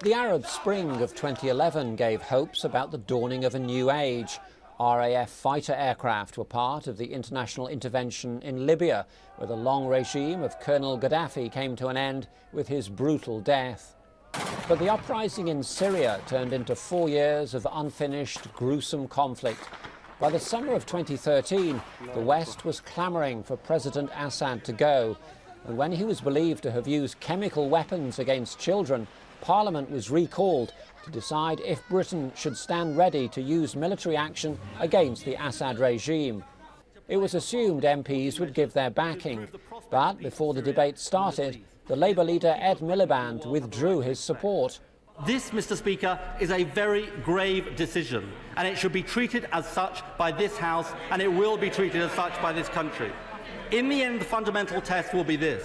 The Arab Spring of 2011 gave hopes about the dawning of a new age. RAF fighter aircraft were part of the international intervention in Libya, where the long regime of Colonel Gaddafi came to an end with his brutal death. But the uprising in Syria turned into 4 years of unfinished, gruesome conflict. By the summer of 2013, the West was clamouring for President Assad to go. And when he was believed to have used chemical weapons against children, Parliament was recalled to decide if Britain should stand ready to use military action against the Assad regime. It was assumed MPs would give their backing, but before the debate started, the Labour leader Ed Miliband withdrew his support. This, Mr. Speaker, is a very grave decision, and it should be treated as such by this House, and it will be treated as such by this country. In the end, the fundamental test will be this.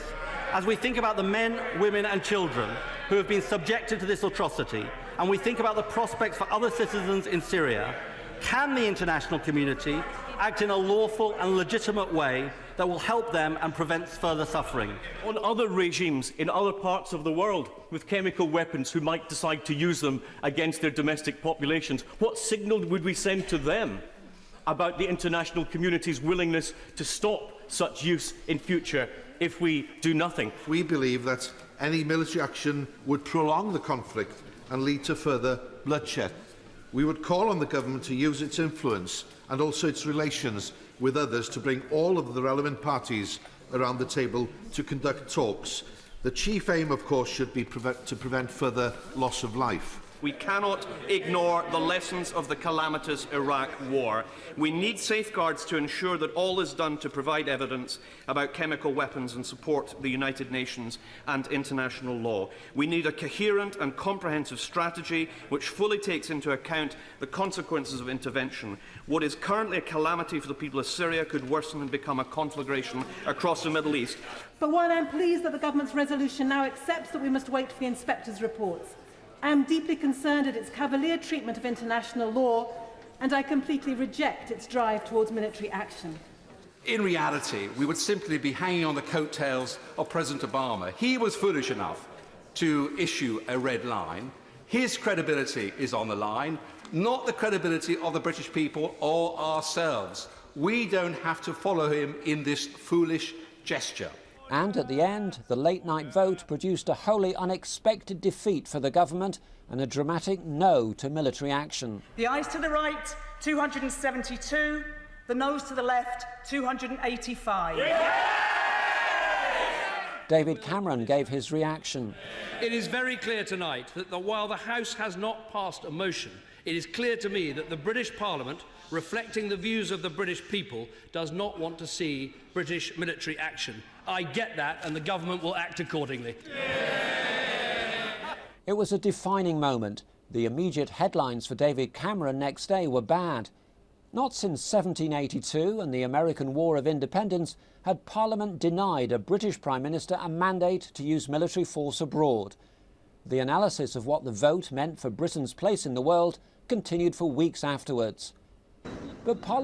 As we think about the men, women and children who have been subjected to this atrocity, and we think about the prospects for other citizens in Syria, can the international community act in a lawful and legitimate way that will help them and prevent further suffering? On other regimes in other parts of the world with chemical weapons who might decide to use them against their domestic populations, what signal would we send to them about the international community's willingness to stop such use in future if we do nothing? We believe that any military action would prolong the conflict and lead to further bloodshed. We would call on the government to use its influence and also its relations with others to bring all of the relevant parties around the table to conduct talks. The chief aim, of course, should be to prevent further loss of life. We cannot ignore the lessons of the calamitous Iraq war. We need safeguards to ensure that all is done to provide evidence about chemical weapons and support the United Nations and international law. We need a coherent and comprehensive strategy which fully takes into account the consequences of intervention. What is currently a calamity for the people of Syria could worsen and become a conflagration across the Middle East. But while I am pleased that the government's resolution now accepts that we must wait for the inspectors' reports, I am deeply concerned at its cavalier treatment of international law, and I completely reject its drive towards military action. In reality, we would simply be hanging on the coattails of President Obama. He was foolish enough to issue a red line. His credibility is on the line, not the credibility of the British people or ourselves. We don't have to follow him in this foolish gesture. And at the end, the late-night vote produced a wholly unexpected defeat for the government and a dramatic no to military action. The ayes to the right, 272. The noes to the left, 285. David Cameron gave his reaction. It is very clear tonight that while the House has not passed a motion, it is clear to me that the British Parliament, reflecting the views of the British people, does not want to see British military action. I get that, and the government will act accordingly. It was a defining moment. The immediate headlines for David Cameron next day were bad. Not since 1782 and the American War of Independence had Parliament denied a British Prime Minister a mandate to use military force abroad. The analysis of what the vote meant for Britain's place in the world continued for weeks afterwards. But Parliament